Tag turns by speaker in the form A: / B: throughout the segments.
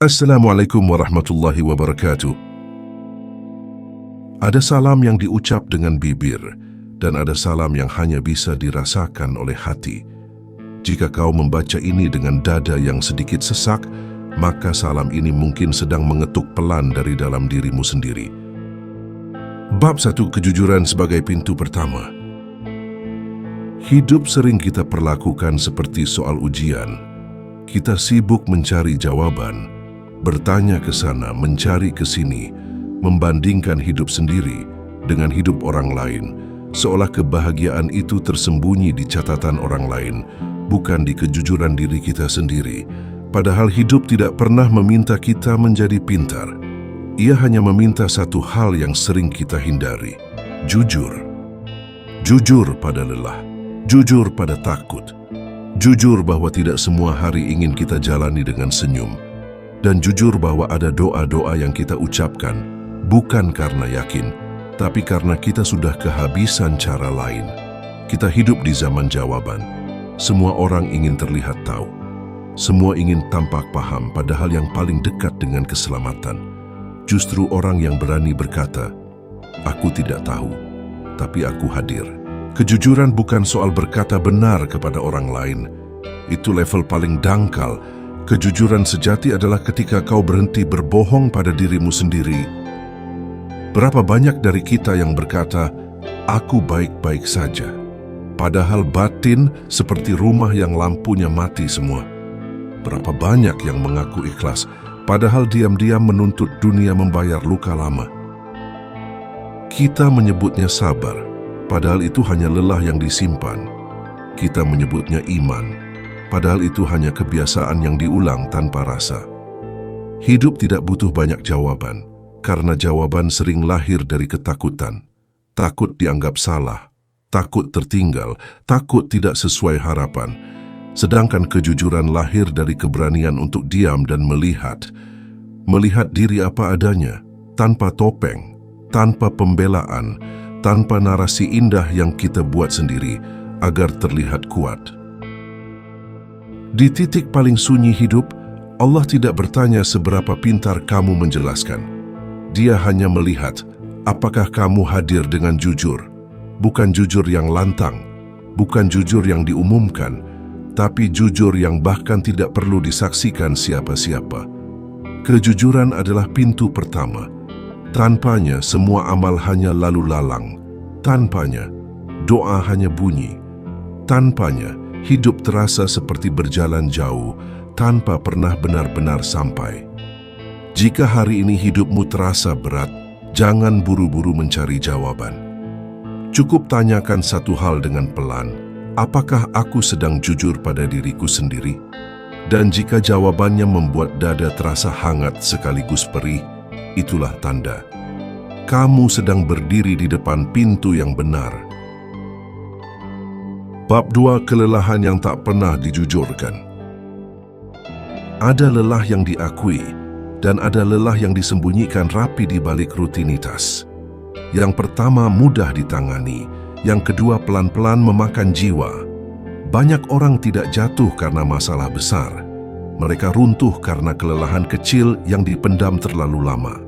A: Assalamualaikum warahmatullahi wabarakatuh. Ada salam yang diucap dengan bibir dan ada salam yang hanya bisa dirasakan oleh hati. Jika kau membaca ini dengan dada yang sedikit sesak, maka salam ini mungkin sedang mengetuk pelan dari dalam dirimu sendiri. Bab 1, kejujuran sebagai pintu pertama. Hidup sering kita perlakukan seperti soal ujian. Kita sibuk mencari jawaban, bertanya ke sana, mencari ke sini, membandingkan hidup sendiri dengan hidup orang lain, seolah kebahagiaan itu tersembunyi di catatan orang lain, bukan di kejujuran diri kita sendiri. Padahal hidup tidak pernah meminta kita menjadi pintar. Ia hanya meminta satu hal yang sering kita hindari: jujur. Jujur pada lelah, jujur pada takut, jujur bahwa tidak semua hari ingin kita jalani dengan senyum, dan jujur bahwa ada doa-doa yang kita ucapkan bukan karena yakin, tapi karena kita sudah kehabisan cara lain. Kita hidup di zaman jawaban. Semua orang ingin terlihat tahu. Semua ingin tampak paham, padahal yang paling dekat dengan keselamatan justru orang yang berani berkata, "Aku tidak tahu, tapi aku hadir." Kejujuran bukan soal berkata benar kepada orang lain. Itu level paling dangkal. Kejujuran sejati adalah ketika kau berhenti berbohong pada dirimu sendiri. Berapa banyak dari kita yang berkata, "Aku baik-baik saja," padahal batin seperti rumah yang lampunya mati semua. Berapa banyak yang mengaku ikhlas, padahal diam-diam menuntut dunia membayar luka lama. Kita menyebutnya sabar, padahal itu hanya lelah yang disimpan. Kita menyebutnya iman, padahal itu hanya kebiasaan yang diulang tanpa rasa. Hidup tidak butuh banyak jawaban, karena jawaban sering lahir dari ketakutan. Takut dianggap salah, takut tertinggal, takut tidak sesuai harapan. Sedangkan kejujuran lahir dari keberanian untuk diam dan melihat. Melihat diri apa adanya, tanpa topeng, tanpa pembelaan, tanpa narasi indah yang kita buat sendiri agar terlihat kuat. Di titik paling sunyi hidup, Allah tidak bertanya seberapa pintar kamu menjelaskan. Dia hanya melihat apakah kamu hadir dengan jujur. Bukan jujur yang lantang, bukan jujur yang diumumkan, tapi jujur yang bahkan tidak perlu disaksikan siapa-siapa. Kejujuran adalah pintu pertama. Tanpanya semua amal hanya lalu lalang. Tanpanya doa hanya bunyi. Tanpanya hidup terasa seperti berjalan jauh tanpa pernah benar-benar sampai. Jika hari ini hidupmu terasa berat, jangan buru-buru mencari jawaban. Cukup tanyakan satu hal dengan pelan: apakah aku sedang jujur pada diriku sendiri? Dan jika jawabannya membuat dada terasa hangat sekaligus perih, itulah tanda kamu sedang berdiri di depan pintu yang benar. Bab 2, kelelahan yang tak pernah dijujurkan. Ada lelah yang diakui, dan ada lelah yang disembunyikan rapi di balik rutinitas. Yang pertama mudah ditangani, yang kedua pelan-pelan memakan jiwa. Banyak orang tidak jatuh karena masalah besar. Mereka runtuh karena kelelahan kecil yang dipendam terlalu lama.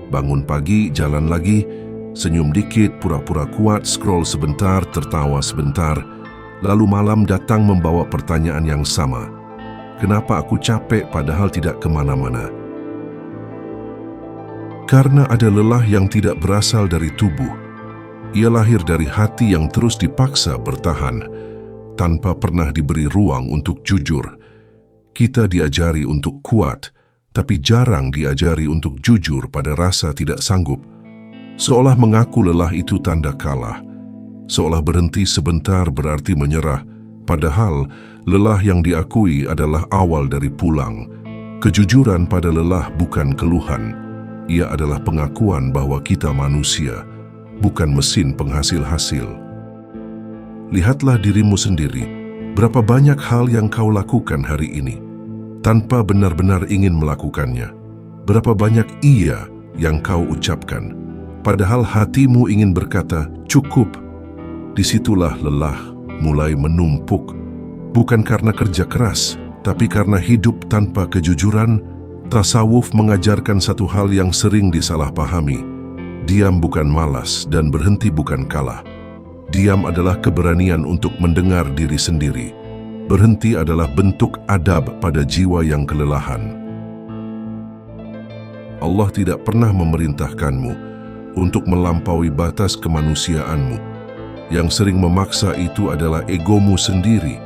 A: Bangun pagi, jalan lagi, senyum dikit, pura-pura kuat, scroll sebentar, tertawa sebentar. Lalu malam datang membawa pertanyaan yang sama. Kenapa aku capek padahal tidak kemana-mana? Karena ada lelah yang tidak berasal dari tubuh. Ia lahir dari hati yang terus dipaksa bertahan, tanpa pernah diberi ruang untuk jujur. Kita diajari untuk kuat, tapi jarang diajari untuk jujur pada rasa tidak sanggup. Seolah mengaku lelah itu tanda kalah. Seolah berhenti sebentar berarti menyerah, padahal lelah yang diakui adalah awal dari pulang. Kejujuran pada lelah bukan keluhan. Ia adalah pengakuan bahwa kita manusia, bukan mesin penghasil-hasil. Lihatlah dirimu sendiri, berapa banyak hal yang kau lakukan hari ini, tanpa benar-benar ingin melakukannya. Berapa banyak iya yang kau ucapkan, padahal hatimu ingin berkata, cukup. Disitulah lelah mulai menumpuk, bukan karena kerja keras, tapi karena hidup tanpa kejujuran Tasawuf mengajarkan satu hal yang sering disalahpahami. Diam bukan malas dan berhenti bukan kalah. Diam adalah keberanian untuk mendengar diri sendiri. Berhenti adalah bentuk adab pada jiwa yang kelelahan. Allah tidak pernah memerintahkanmu untuk melampaui batas kemanusiaanmu. Yang sering memaksa itu adalah egomu sendiri.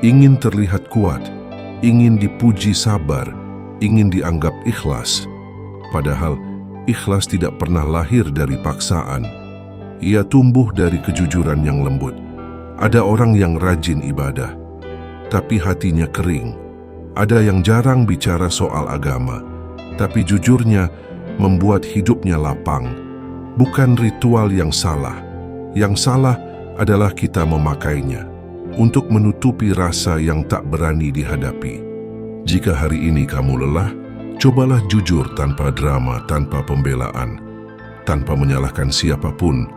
A: Ingin terlihat kuat, ingin dipuji sabar, ingin dianggap ikhlas. Padahal ikhlas tidak pernah lahir dari paksaan. Ia tumbuh dari kejujuran yang lembut. Ada orang yang rajin ibadah, tapi hatinya kering. Ada yang jarang bicara soal agama, tapi jujurnya membuat hidupnya lapang. Bukan ritual yang salah. Yang salah adalah kita memakainya untuk menutupi rasa yang tak berani dihadapi. Jika hari ini kamu lelah, cobalah jujur tanpa drama, tanpa pembelaan, tanpa menyalahkan siapapun.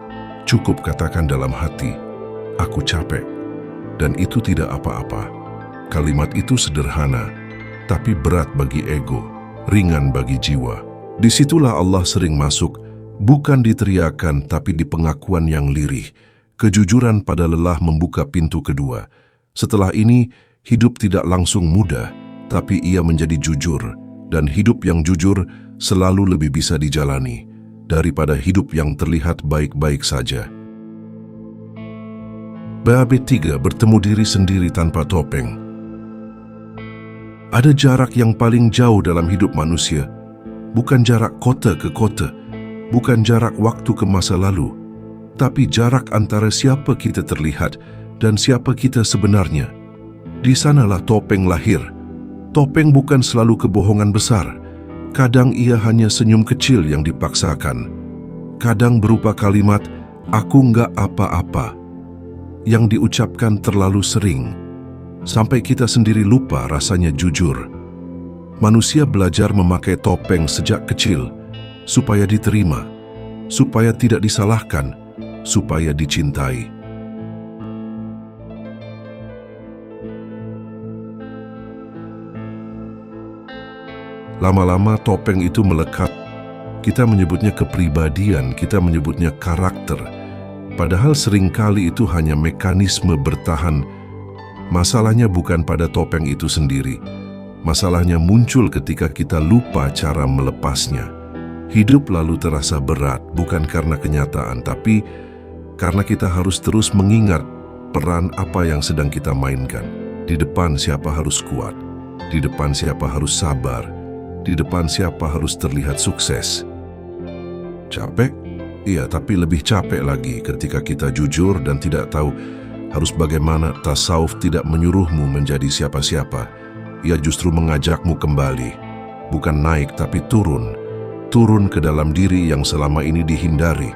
A: Cukup katakan dalam hati, aku capek, dan itu tidak apa-apa. Kalimat itu sederhana, tapi berat bagi ego, ringan bagi jiwa. Disitulah Allah sering masuk, bukan diteriakan tapi di pengakuan yang lirih. Kejujuran pada lelah membuka pintu kedua. Setelah ini, hidup tidak langsung mudah, tapi ia menjadi jujur, dan hidup yang jujur selalu lebih bisa dijalani daripada hidup yang terlihat baik-baik saja. Bab 3. Bertemu diri sendiri tanpa topeng. Ada jarak yang paling jauh dalam hidup manusia, bukan jarak kota ke kota, bukan jarak waktu ke masa lalu, tapi jarak antara siapa kita terlihat dan siapa kita sebenarnya. Di sanalah topeng lahir. Topeng bukan selalu kebohongan besar. Kadang ia hanya senyum kecil yang dipaksakan. Kadang berupa kalimat, aku nggak apa-apa, yang diucapkan terlalu sering, sampai kita sendiri lupa rasanya jujur. Manusia belajar memakai topeng sejak kecil, supaya diterima, supaya tidak disalahkan, supaya dicintai. Lama-lama topeng itu melekat. Kita menyebutnya kepribadian, kita menyebutnya karakter. Padahal seringkali itu hanya mekanisme bertahan. Masalahnya bukan pada topeng itu sendiri. Masalahnya muncul ketika kita lupa cara melepasnya. Hidup lalu terasa berat, bukan karena kenyataan, tapi karena kita harus terus mengingat peran apa yang sedang kita mainkan. Di depan siapa harus kuat, di depan siapa harus sabar, di depan siapa harus terlihat sukses. Capek? Iya, tapi lebih capek lagi ketika kita jujur dan tidak tahu harus bagaimana. Tasawuf tidak menyuruhmu menjadi siapa-siapa. Ia justru mengajakmu kembali. Bukan naik, tapi turun. Turun ke dalam diri yang selama ini dihindari.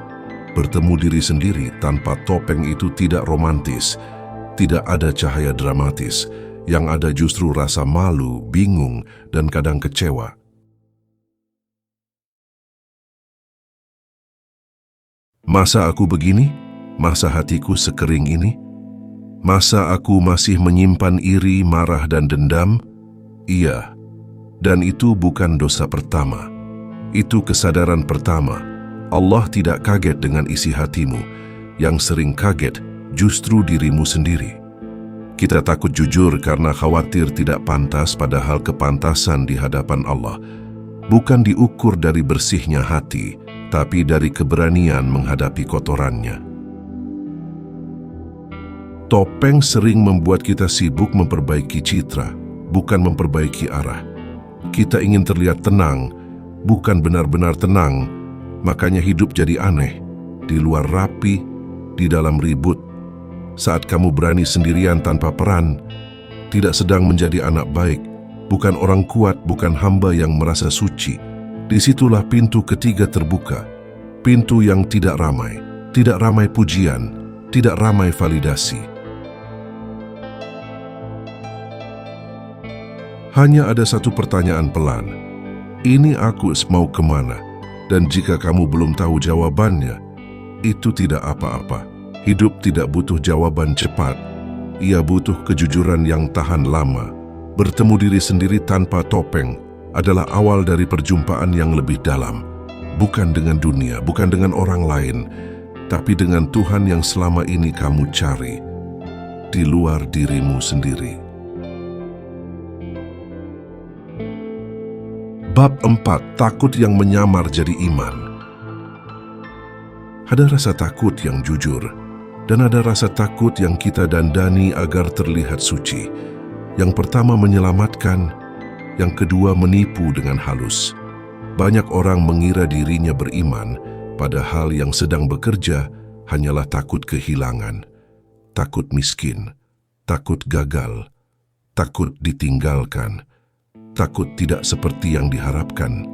A: Bertemu diri sendiri tanpa topeng itu tidak romantis. Tidak ada cahaya dramatis. Yang ada justru rasa malu, bingung, dan kadang kecewa. Masa aku begini? Masa hatiku sekering ini? Masa aku masih menyimpan iri, marah, dan dendam? Iya, dan itu bukan dosa pertama. Itu kesadaran pertama. Allah tidak kaget dengan isi hatimu. Yang sering kaget justru dirimu sendiri. Kita takut jujur karena khawatir tidak pantas, padahal kepantasan di hadapan Allah bukan diukur dari bersihnya hati, tapi dari keberanian menghadapi kotorannya. Topeng sering membuat kita sibuk memperbaiki citra, bukan memperbaiki arah. Kita ingin terlihat tenang, bukan benar-benar tenang, makanya hidup jadi aneh, di luar rapi, di dalam ribut. Saat kamu berani sendirian tanpa peran, tidak sedang menjadi anak baik, bukan orang kuat, bukan hamba yang merasa suci. Disitulah pintu ketiga terbuka, pintu yang tidak ramai pujian, tidak ramai validasi. Hanya ada satu pertanyaan pelan, ini aku mau kemana? Dan jika kamu belum tahu jawabannya, itu tidak apa-apa. Hidup tidak butuh jawaban cepat, ia butuh kejujuran yang tahan lama. Bertemu diri sendiri tanpa topeng adalah awal dari perjumpaan yang lebih dalam, bukan dengan dunia, bukan dengan orang lain, tapi dengan Tuhan yang selama ini kamu cari di luar dirimu sendiri. Bab 4. Takut yang menyamar jadi iman. Ada rasa takut yang jujur, dan ada rasa takut yang kita dandani agar terlihat suci. Yang pertama menyelamatkan, yang kedua menipu dengan halus. Banyak orang mengira dirinya beriman, padahal yang sedang bekerja hanyalah takut kehilangan, takut miskin, takut gagal, takut ditinggalkan, takut tidak seperti yang diharapkan.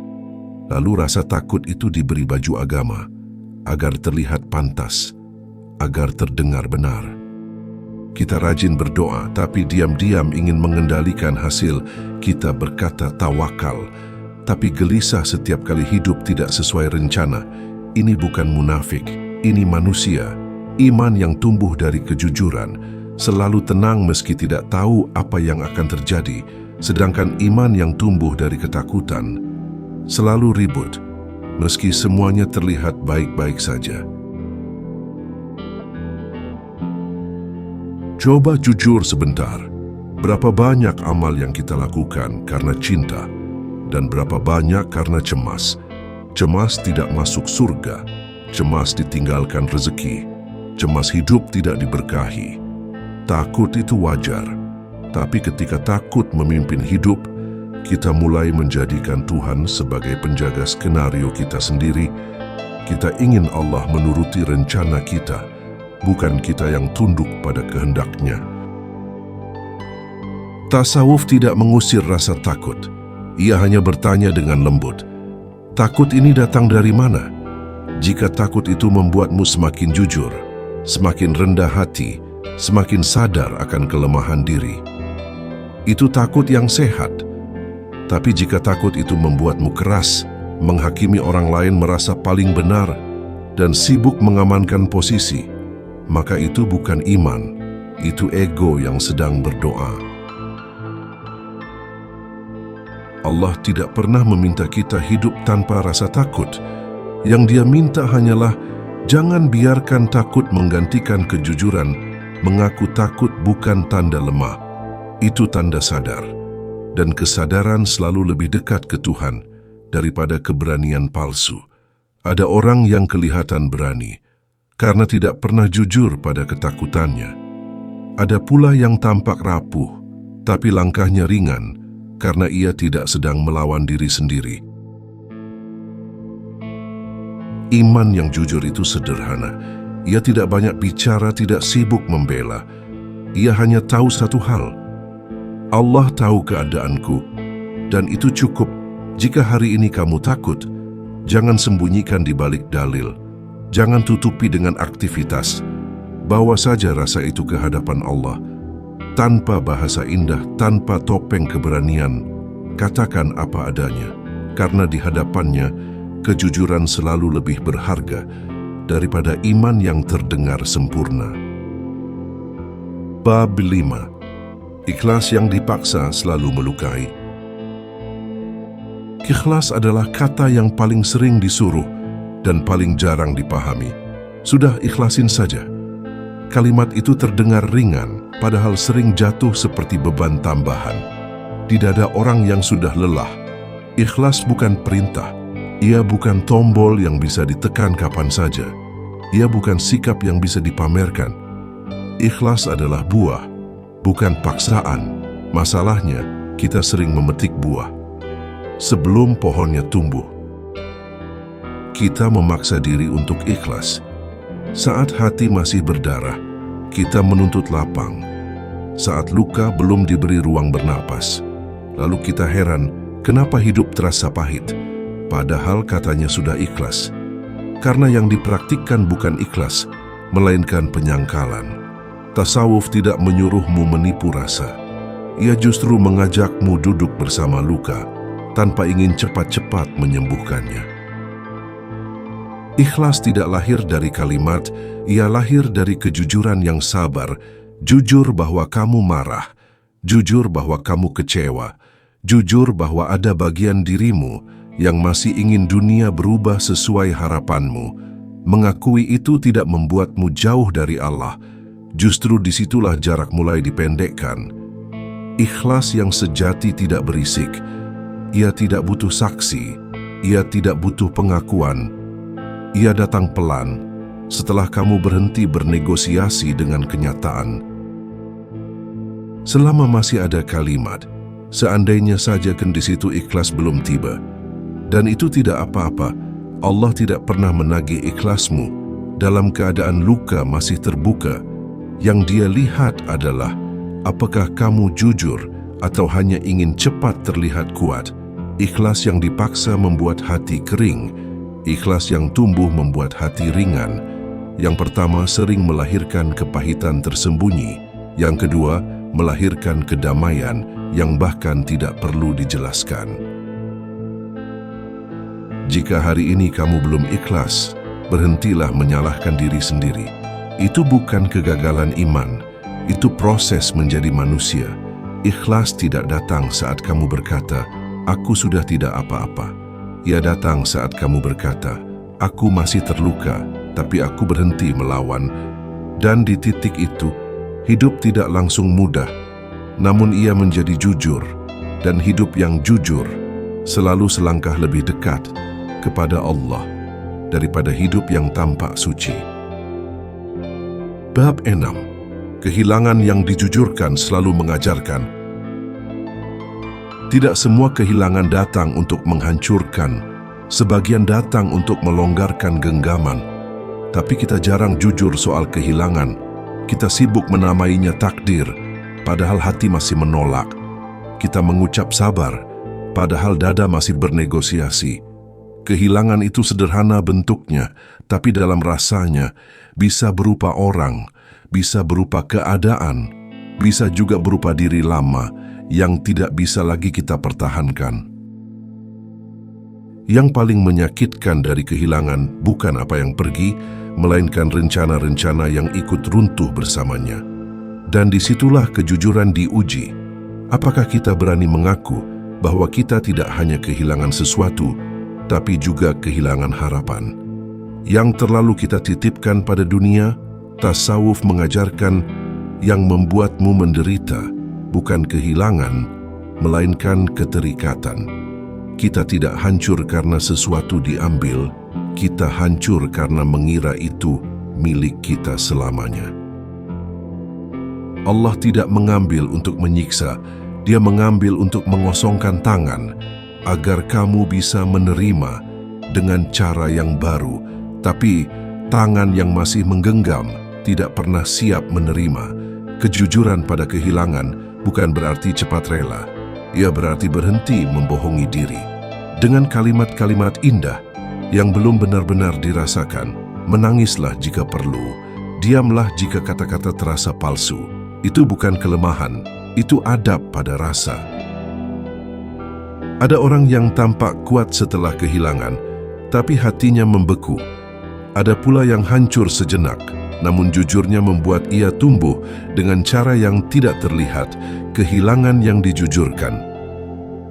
A: Lalu rasa takut itu diberi baju agama, agar terlihat pantas, agar terdengar benar. Kita rajin berdoa, tapi diam-diam ingin mengendalikan hasil. Kita berkata tawakal, tapi gelisah setiap kali hidup tidak sesuai rencana. Ini bukan munafik, ini manusia. Iman yang tumbuh dari kejujuran, selalu tenang meski tidak tahu apa yang akan terjadi. Sedangkan iman yang tumbuh dari ketakutan, selalu ribut, meski semuanya terlihat baik-baik saja. Coba jujur sebentar, berapa banyak amal yang kita lakukan karena cinta, dan berapa banyak karena cemas. Cemas tidak masuk surga, cemas ditinggalkan rezeki, cemas hidup tidak diberkahi. Takut itu wajar, tapi ketika takut memimpin hidup, kita mulai menjadikan Tuhan sebagai penjaga skenario kita sendiri. Kita ingin Allah menuruti rencana kita, bukan kita yang tunduk pada kehendaknya. Tasawuf tidak mengusir rasa takut. Ia hanya bertanya dengan lembut, takut ini datang dari mana? Jika takut itu membuatmu semakin jujur, semakin rendah hati, semakin sadar akan kelemahan diri, itu takut yang sehat. Tapi jika takut itu membuatmu keras, menghakimi orang lain merasa paling benar, dan sibuk mengamankan posisi, maka itu bukan iman, itu ego yang sedang berdoa. Allah tidak pernah meminta kita hidup tanpa rasa takut. Yang Dia minta hanyalah, jangan biarkan takut menggantikan kejujuran. Mengaku takut bukan tanda lemah, itu tanda sadar. Dan kesadaran selalu lebih dekat ke Tuhan daripada keberanian palsu. Ada orang yang kelihatan berani karena tidak pernah jujur pada ketakutannya. Ada pula yang tampak rapuh, tapi langkahnya ringan karena ia tidak sedang melawan diri sendiri. Iman yang jujur itu sederhana. Ia tidak banyak bicara, tidak sibuk membela. Ia hanya tahu satu hal, Allah tahu keadaanku, dan itu cukup. Jika hari ini kamu takut, jangan sembunyikan di balik dalil. Jangan tutupi dengan aktivitas. Bawa saja rasa itu ke hadapan Allah. Tanpa bahasa indah, tanpa topeng keberanian, katakan apa adanya. Karena di hadapannya, kejujuran selalu lebih berharga daripada iman yang terdengar sempurna. Bab 5. Ikhlas yang dipaksa selalu melukai. Ikhlas adalah kata yang paling sering disuruh dan paling jarang dipahami. Sudah, ikhlasin saja. Kalimat itu terdengar ringan, padahal sering jatuh seperti beban tambahan di dada orang yang sudah lelah. Ikhlas bukan perintah. Ia bukan tombol yang bisa ditekan kapan saja. Ia bukan sikap yang bisa dipamerkan. Ikhlas adalah buah, bukan paksaan. Masalahnya, kita sering memetik buah sebelum pohonnya tumbuh. Kita memaksa diri untuk ikhlas. Saat hati masih berdarah, kita menuntut lapang. Saat luka belum diberi ruang bernapas, lalu kita heran kenapa hidup terasa pahit, padahal katanya sudah ikhlas. Karena yang dipraktikkan bukan ikhlas, melainkan penyangkalan. Tasawuf tidak menyuruhmu menipu rasa. Ia justru mengajakmu duduk bersama luka, tanpa ingin cepat-cepat menyembuhkannya. Ikhlas tidak lahir dari kalimat, ia lahir dari kejujuran yang sabar. Jujur bahwa kamu marah, jujur bahwa kamu kecewa, Jujur bahwa ada bagian dirimu yang masih ingin dunia berubah sesuai harapanmu. Mengakui itu tidak membuatmu jauh dari Allah. Justru disitulah jarak mulai dipendekkan. Ikhlas yang sejati tidak berisik. Ia tidak butuh saksi. Ia tidak butuh pengakuan. Ia datang pelan setelah kamu berhenti bernegosiasi dengan kenyataan. Selama masih ada kalimat, seandainya saja kondisi itu ikhlas belum tiba. Dan itu tidak apa-apa. Allah tidak pernah menagih ikhlasmu dalam keadaan luka masih terbuka. Yang Dia lihat adalah apakah kamu jujur atau hanya ingin cepat terlihat kuat. Ikhlas yang dipaksa membuat hati kering. Ikhlas yang tumbuh membuat hati ringan. Yang pertama sering melahirkan kepahitan tersembunyi. Yang kedua, melahirkan kedamaian yang bahkan tidak perlu dijelaskan. Jika hari ini kamu belum ikhlas, berhentilah menyalahkan diri sendiri. Itu bukan kegagalan iman, itu proses menjadi manusia. Ikhlas tidak datang saat kamu berkata, "Aku sudah tidak apa-apa." Ia datang saat kamu berkata, "Aku masih terluka, tapi aku berhenti melawan." Dan di titik itu, hidup tidak langsung mudah, namun ia menjadi jujur, dan hidup yang jujur selalu selangkah lebih dekat kepada Allah daripada hidup yang tampak suci. Bab 6. Kehilangan yang dijujurkan selalu mengajarkan. Tidak semua kehilangan datang untuk menghancurkan, sebagian datang untuk melonggarkan genggaman. Tapi kita jarang jujur soal kehilangan. Kita sibuk menamainya takdir, padahal hati masih menolak. Kita mengucap sabar, padahal dada masih bernegosiasi. Kehilangan itu sederhana bentuknya, tapi dalam rasanya bisa berupa orang, bisa berupa keadaan, bisa juga berupa diri lama yang tidak bisa lagi kita pertahankan. Yang paling menyakitkan dari kehilangan bukan apa yang pergi, melainkan rencana-rencana yang ikut runtuh bersamanya. Dan disitulah kejujuran diuji. Apakah kita berani mengaku bahwa kita tidak hanya kehilangan sesuatu, tapi juga kehilangan harapan? Yang terlalu kita titipkan pada dunia, tasawuf mengajarkan yang membuatmu menderita bukan kehilangan, melainkan keterikatan. Kita tidak hancur karena sesuatu diambil, kita hancur karena mengira itu milik kita selamanya. Allah tidak mengambil untuk menyiksa, Dia mengambil untuk mengosongkan tangan, agar kamu bisa menerima dengan cara yang baru. Tapi tangan yang masih menggenggam tidak pernah siap menerima. Kejujuran pada kehilangan bukan berarti cepat rela. Ia berarti berhenti membohongi diri. Dengan kalimat-kalimat indah yang belum benar-benar dirasakan, menangislah jika perlu, diamlah jika kata-kata terasa palsu. Itu bukan kelemahan, itu adab pada rasa. Ada orang yang tampak kuat setelah kehilangan, tapi hatinya membeku. Ada pula yang hancur sejenak, namun jujurnya membuat ia tumbuh dengan cara yang tidak terlihat. Kehilangan yang dijujurkan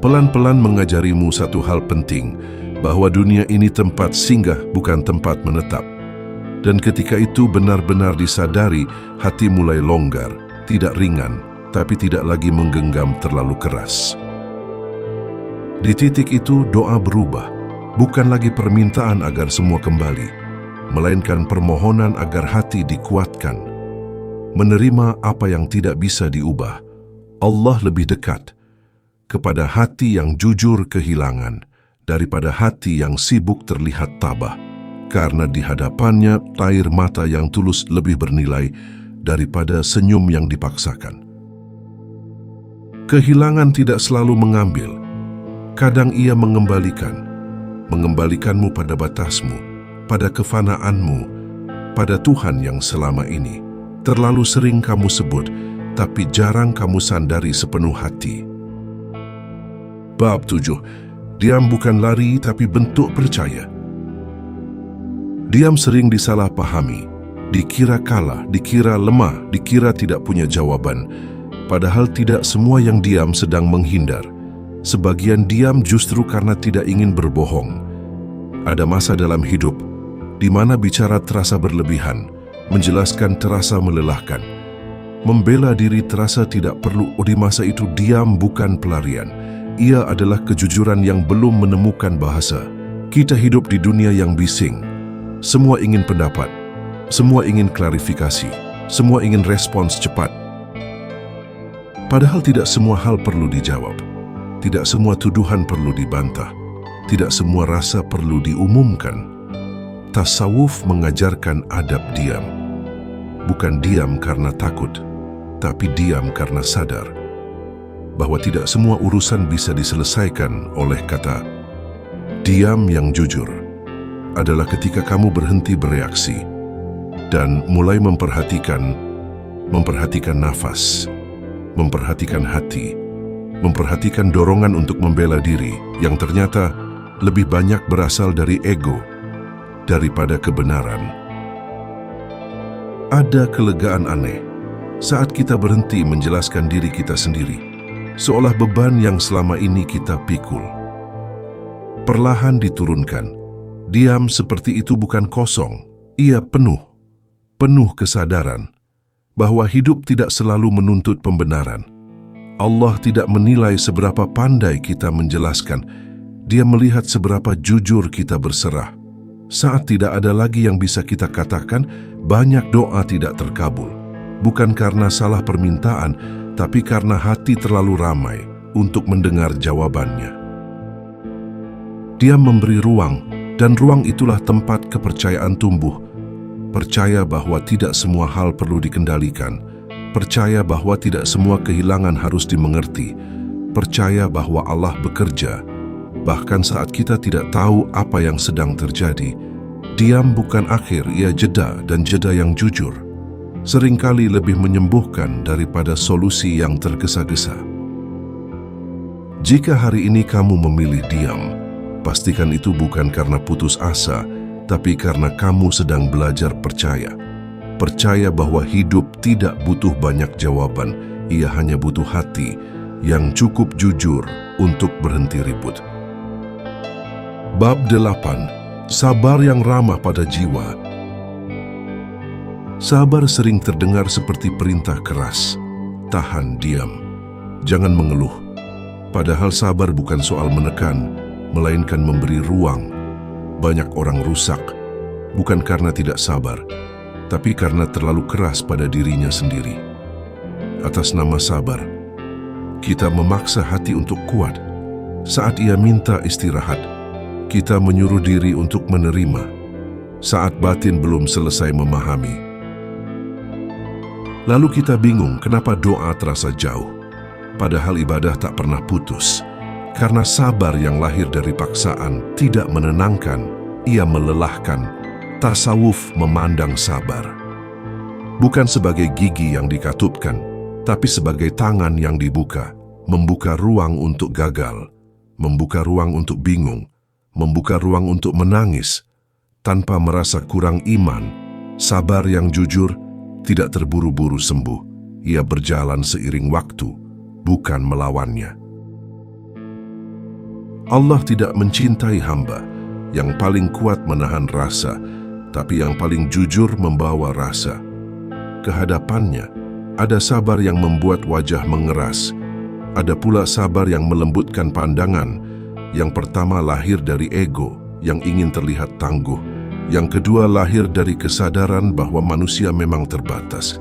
A: pelan-pelan mengajarimu satu hal penting, bahwa dunia ini tempat singgah bukan tempat menetap. Dan ketika itu benar-benar disadari, hati mulai longgar, tidak ringan, tapi tidak lagi menggenggam terlalu keras. Di titik itu doa berubah, bukan lagi permintaan agar semua kembali, melainkan permohonan agar hati dikuatkan. Menerima apa yang tidak bisa diubah. Allah lebih dekat kepada hati yang jujur kehilangan daripada hati yang sibuk terlihat tabah, karena di hadapannya air mata yang tulus lebih bernilai daripada senyum yang dipaksakan. Kehilangan tidak selalu mengambil, kadang ia mengembalikanmu pada batasmu, pada kefanaanmu, pada Tuhan yang selama ini terlalu sering kamu sebut, tapi jarang kamu sandari sepenuh hati. Bab 7. Diam bukan lari, tapi bentuk percaya. Diam sering disalahpahami, dikira kalah, dikira lemah, dikira tidak punya jawaban. Padahal tidak semua yang diam sedang menghindar. Sebagian diam justru karena tidak ingin berbohong. Ada masa dalam hidup di mana bicara terasa berlebihan, menjelaskan terasa melelahkan. Membela diri terasa tidak perlu. Di masa itu diam bukan pelarian. Ia adalah kejujuran yang belum menemukan bahasa. Kita hidup di dunia yang bising. Semua ingin pendapat, semua ingin klarifikasi, semua ingin respons cepat. Padahal tidak semua hal perlu dijawab. Tidak semua tuduhan perlu dibantah. Tidak semua rasa perlu diumumkan. Tasawuf mengajarkan adab diam. Bukan diam karena takut, tapi diam karena sadar bahwa tidak semua urusan bisa diselesaikan oleh kata. Diam yang jujur adalah ketika kamu berhenti bereaksi dan mulai memperhatikan nafas, memperhatikan hati, memperhatikan dorongan untuk membela diri yang ternyata lebih banyak berasal dari ego daripada kebenaran. Ada kelegaan aneh saat kita berhenti menjelaskan diri kita sendiri, seolah beban yang selama ini kita pikul perlahan diturunkan. Diam seperti itu bukan kosong, ia penuh kesadaran bahwa hidup tidak selalu menuntut pembenaran. Allah tidak menilai seberapa pandai kita menjelaskan, Dia melihat seberapa jujur kita berserah. Saat tidak ada lagi yang bisa kita katakan, banyak doa tidak terkabul. Bukan karena salah permintaan, tapi karena hati terlalu ramai untuk mendengar jawabannya. Dia memberi ruang, dan ruang itulah tempat kepercayaan tumbuh. Percaya bahwa tidak semua hal perlu dikendalikan. Percaya bahwa tidak semua kehilangan harus dimengerti. Percaya bahwa Allah bekerja, bahkan saat kita tidak tahu apa yang sedang terjadi. Diam bukan akhir, ia jeda, dan jeda yang jujur seringkali lebih menyembuhkan daripada solusi yang tergesa-gesa. Jika hari ini kamu memilih diam, pastikan itu bukan karena putus asa, tapi karena kamu sedang belajar percaya. Percaya bahwa hidup tidak butuh banyak jawaban, ia hanya butuh hati yang cukup jujur untuk berhenti ribut. Bab 8. Sabar yang ramah pada jiwa. Sabar sering terdengar seperti perintah keras. Tahan, diam, jangan mengeluh. Padahal sabar bukan soal menekan, melainkan memberi ruang. Banyak orang rusak, bukan karena tidak sabar, tapi karena terlalu keras pada dirinya sendiri. Atas nama sabar, kita memaksa hati untuk kuat. Saat ia minta istirahat, kita menyuruh diri untuk menerima. Saat batin belum selesai memahami, lalu kita bingung kenapa doa terasa jauh, padahal ibadah tak pernah putus. Karena sabar yang lahir dari paksaan tidak menenangkan, ia melelahkan. Tasawuf memandang sabar bukan sebagai gigi yang dikatupkan, tapi sebagai tangan yang dibuka, membuka ruang untuk gagal, membuka ruang untuk bingung, membuka ruang untuk menangis, tanpa merasa kurang iman. Sabar yang jujur tidak terburu-buru sembuh, ia berjalan seiring waktu, bukan melawannya. Allah tidak mencintai hamba yang paling kuat menahan rasa, tapi yang paling jujur membawa rasa. Kehadapannya, ada sabar yang membuat wajah mengeras, ada pula sabar yang melembutkan pandangan. Yang pertama lahir dari ego yang ingin terlihat tangguh, yang kedua lahir dari kesadaran bahwa manusia memang terbatas.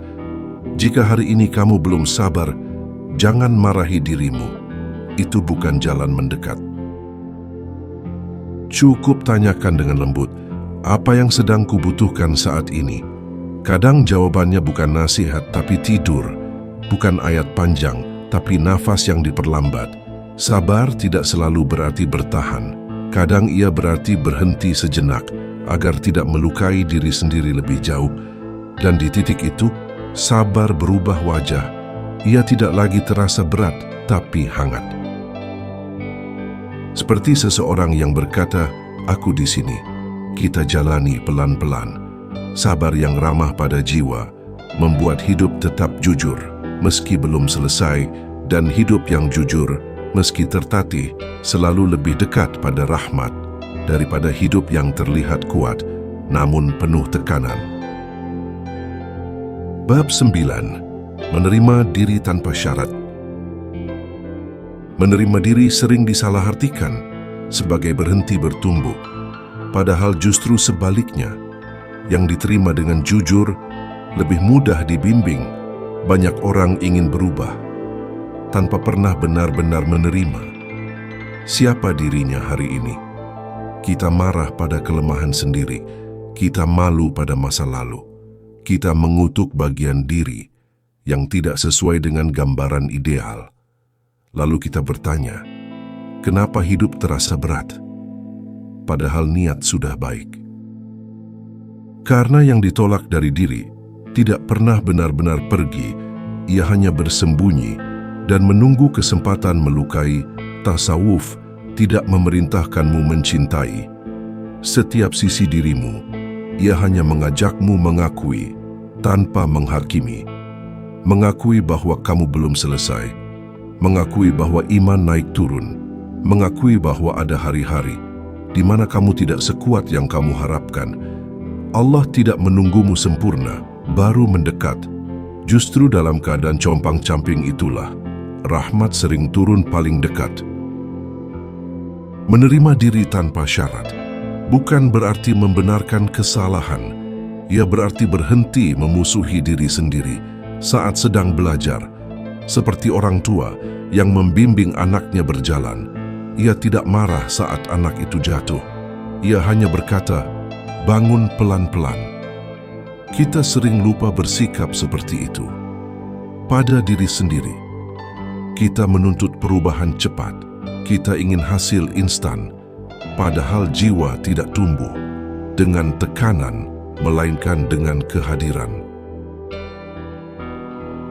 A: Jika hari ini kamu belum sabar, jangan marahi dirimu. Itu bukan jalan mendekat. Cukup tanyakan dengan lembut, apa yang sedang kubutuhkan saat ini? Kadang jawabannya bukan nasihat tapi tidur, bukan ayat panjang tapi nafas yang diperlambat. Sabar tidak selalu berarti bertahan. Kadang ia berarti berhenti sejenak agar tidak melukai diri sendiri lebih jauh. Dan di titik itu, sabar berubah wajah. Ia tidak lagi terasa berat, tapi hangat. Seperti seseorang yang berkata, "Aku di sini." Kita jalani pelan-pelan. Sabar yang ramah pada jiwa membuat hidup tetap jujur meski belum selesai, dan hidup yang jujur meski tertatih, selalu lebih dekat pada rahmat daripada hidup yang terlihat kuat namun penuh tekanan. Bab 9. Menerima diri tanpa syarat. Menerima diri sering disalahartikan sebagai berhenti bertumbuh, padahal justru sebaliknya, yang diterima dengan jujur lebih mudah dibimbing. Banyak orang ingin berubah tanpa pernah benar-benar menerima siapa dirinya hari ini. Kita marah pada kelemahan sendiri, kita malu pada masa lalu, kita mengutuk bagian diri yang tidak sesuai dengan gambaran ideal. Lalu kita bertanya, kenapa hidup terasa berat? Padahal niat sudah baik. Karena yang ditolak dari diri tidak pernah benar-benar pergi, ia hanya bersembunyi dan menunggu kesempatan melukai. Tasawuf tidak memerintahkanmu mencintai setiap sisi dirimu. Ia hanya mengajakmu mengakui tanpa menghakimi. Mengakui bahwa kamu belum selesai, mengakui bahwa iman naik turun, mengakui bahwa ada hari-hari di mana kamu tidak sekuat yang kamu harapkan. Allah tidak menunggumu sempurna baru mendekat. Justru dalam keadaan compang-camping itulah rahmat sering turun paling dekat. Menerima diri tanpa syarat bukan berarti membenarkan kesalahan. Ia berarti berhenti memusuhi diri sendiri saat sedang belajar. Seperti orang tua yang membimbing anaknya berjalan, ia tidak marah saat anak itu jatuh. Ia hanya berkata, bangun pelan-pelan. Kita sering lupa bersikap seperti itu pada diri sendiri. Kita menuntut perubahan cepat, kita ingin hasil instan, padahal jiwa tidak tumbuh dengan tekanan, melainkan dengan kehadiran.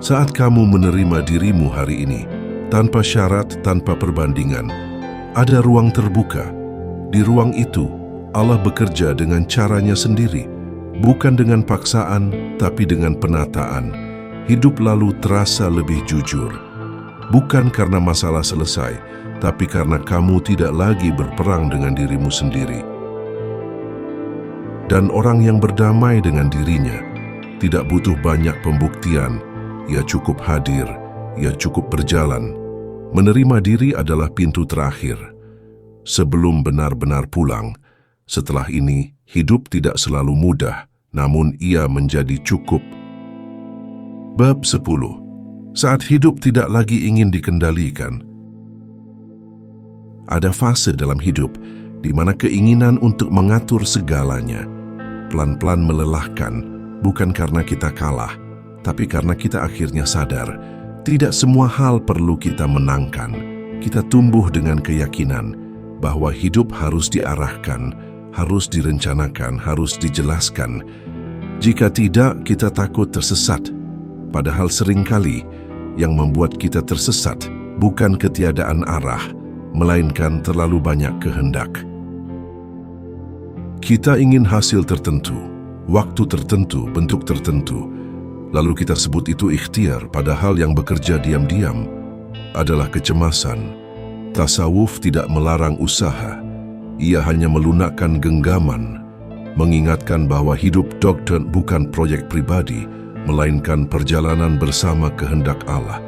A: Saat kamu menerima dirimu hari ini, tanpa syarat, tanpa perbandingan, ada ruang terbuka. Di ruang itu, Allah bekerja dengan caranya sendiri, bukan dengan paksaan, tapi dengan penataan. Hidup lalu terasa lebih jujur. Bukan karena masalah selesai, tapi karena kamu tidak lagi berperang dengan dirimu sendiri. Dan orang yang berdamai dengan dirinya tidak butuh banyak pembuktian. Ia cukup hadir, ia cukup berjalan. Menerima diri adalah pintu terakhir sebelum benar-benar pulang. Setelah ini, hidup tidak selalu mudah, namun ia menjadi cukup. Bab 10. Saat hidup tidak lagi ingin dikendalikan. Ada fase dalam hidup di mana keinginan untuk mengatur segalanya pelan-pelan melelahkan, bukan karena kita kalah, tapi karena kita akhirnya sadar, tidak semua hal perlu kita menangkan. Kita tumbuh dengan keyakinan bahwa hidup harus diarahkan, harus direncanakan, harus dijelaskan. Jika tidak, kita takut tersesat. Padahal seringkali yang membuat kita tersesat bukan ketiadaan arah, melainkan terlalu banyak kehendak. Kita ingin hasil tertentu, waktu tertentu, bentuk tertentu. Lalu kita sebut itu ikhtiar, padahal yang bekerja diam-diam adalah kecemasan. Tasawuf tidak melarang usaha, ia hanya melunakkan genggaman, mengingatkan bahwa hidup dokter bukan proyek pribadi, melainkan perjalanan bersama kehendak Allah.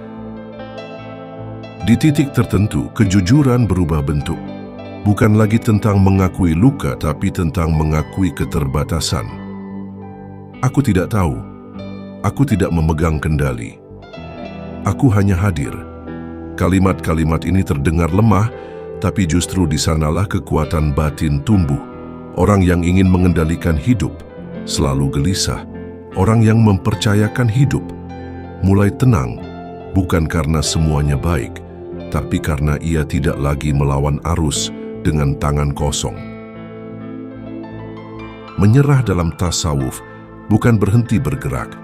A: Di titik tertentu, kejujuran berubah bentuk. Bukan lagi tentang mengakui luka, tapi tentang mengakui keterbatasan. Aku tidak tahu. Aku tidak memegang kendali. Aku hanya hadir. Kalimat-kalimat ini terdengar lemah, tapi justru di sanalah kekuatan batin tumbuh. Orang yang ingin mengendalikan hidup selalu gelisah. Orang yang mempercayakan hidup mulai tenang, bukan karena semuanya baik, tapi karena ia tidak lagi melawan arus dengan tangan kosong. Menyerah dalam tasawuf bukan berhenti bergerak,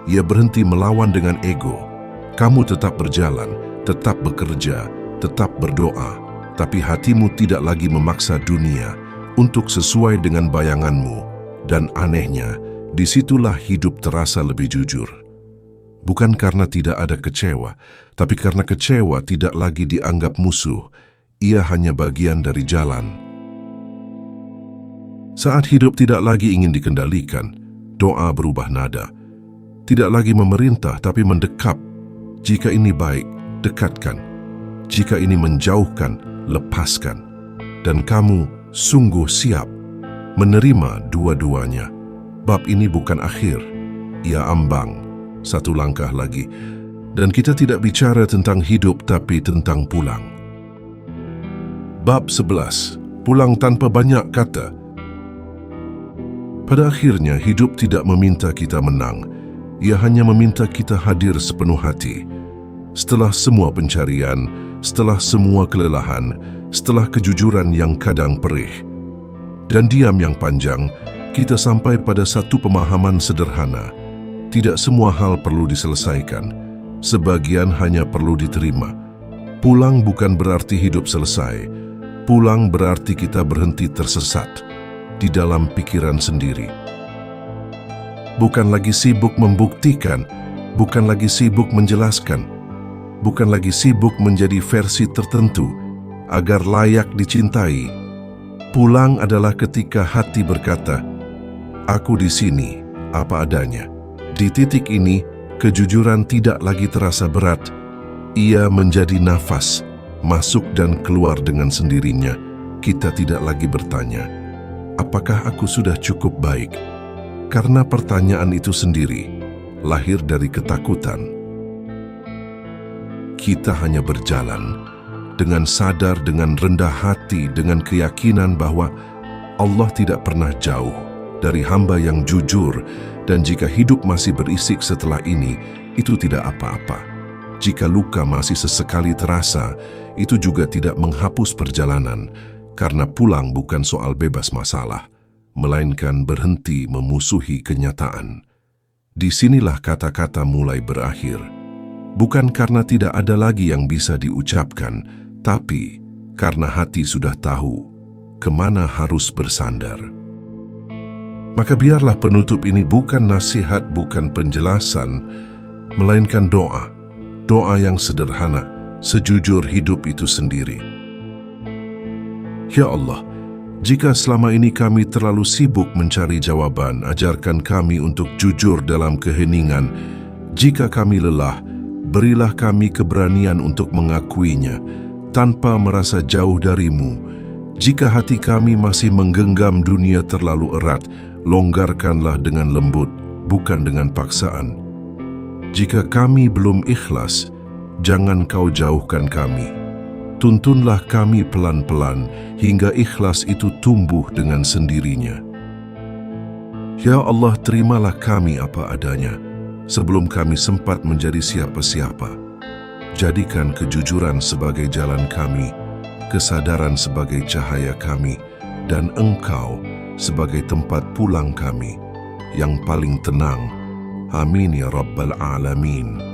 A: ia berhenti melawan dengan ego. Kamu tetap berjalan, tetap bekerja, tetap berdoa, tapi hatimu tidak lagi memaksa dunia untuk sesuai dengan bayanganmu. Dan anehnya, disitulah hidup terasa lebih jujur. Bukan karena tidak ada kecewa, tapi karena kecewa tidak lagi dianggap musuh. Ia hanya bagian dari jalan. Saat hidup tidak lagi ingin dikendalikan, doa berubah nada. Tidak lagi memerintah, tapi mendekap. Jika ini baik, dekatkan. Jika ini menjauhkan, lepaskan. Dan kamu sungguh siap menerima dua-duanya. Bab ini bukan akhir, ia ambang. Satu langkah lagi. Dan kita tidak bicara tentang hidup, tapi tentang pulang. Bab 11. Pulang tanpa banyak kata. Pada akhirnya, hidup tidak meminta kita menang. Ia hanya meminta kita hadir sepenuh hati. Setelah semua pencarian, setelah semua kelelahan, setelah kejujuran yang kadang perih, dan diam yang panjang, kita sampai pada satu pemahaman sederhana. Tidak semua hal perlu diselesaikan. Sebagian hanya perlu diterima. Pulang bukan berarti hidup selesai. Pulang berarti kita berhenti tersesat di dalam pikiran sendiri. Bukan lagi sibuk membuktikan, bukan lagi sibuk menjelaskan, bukan lagi sibuk menjadi versi tertentu agar layak dicintai. Pulang adalah ketika hati berkata, "Aku di sini, apa adanya." Di titik ini, kejujuran tidak lagi terasa berat. Ia menjadi nafas, masuk dan keluar dengan sendirinya. Kita tidak lagi bertanya, apakah aku sudah cukup baik? Karena pertanyaan itu sendiri lahir dari ketakutan. Kita hanya berjalan dengan sadar, dengan rendah hati, dengan keyakinan bahwa Allah tidak pernah jauh dari hamba yang jujur. Dan jika hidup masih berisik setelah ini, itu tidak apa-apa. Jika luka masih sesekali terasa, itu juga tidak menghapus perjalanan, karena pulang bukan soal bebas masalah, melainkan berhenti memusuhi kenyataan. Disinilah kata-kata mulai berakhir. Bukan karena tidak ada lagi yang bisa diucapkan, tapi karena hati sudah tahu kemana harus bersandar. Maka biarlah penutup ini bukan nasihat, bukan penjelasan, melainkan doa. Doa yang sederhana, sejujur hidup itu sendiri. Ya Allah, jika selama ini kami terlalu sibuk mencari jawaban, ajarkan kami untuk jujur dalam keheningan. Jika kami lelah, berilah kami keberanian untuk mengakuinya, tanpa merasa jauh darimu. Jika hati kami masih menggenggam dunia terlalu erat, longgarkanlah dengan lembut, bukan dengan paksaan. Jika kami belum ikhlas, jangan kau jauhkan kami. Tuntunlah kami pelan-pelan, hingga ikhlas itu tumbuh dengan sendirinya. Ya Allah, terimalah kami apa adanya, sebelum kami sempat menjadi siapa-siapa. Jadikan kejujuran sebagai jalan kami, kesadaran sebagai cahaya kami, dan Engkau sebagai tempat pulang kami yang paling tenang. Amin ya Rabbal Alamin.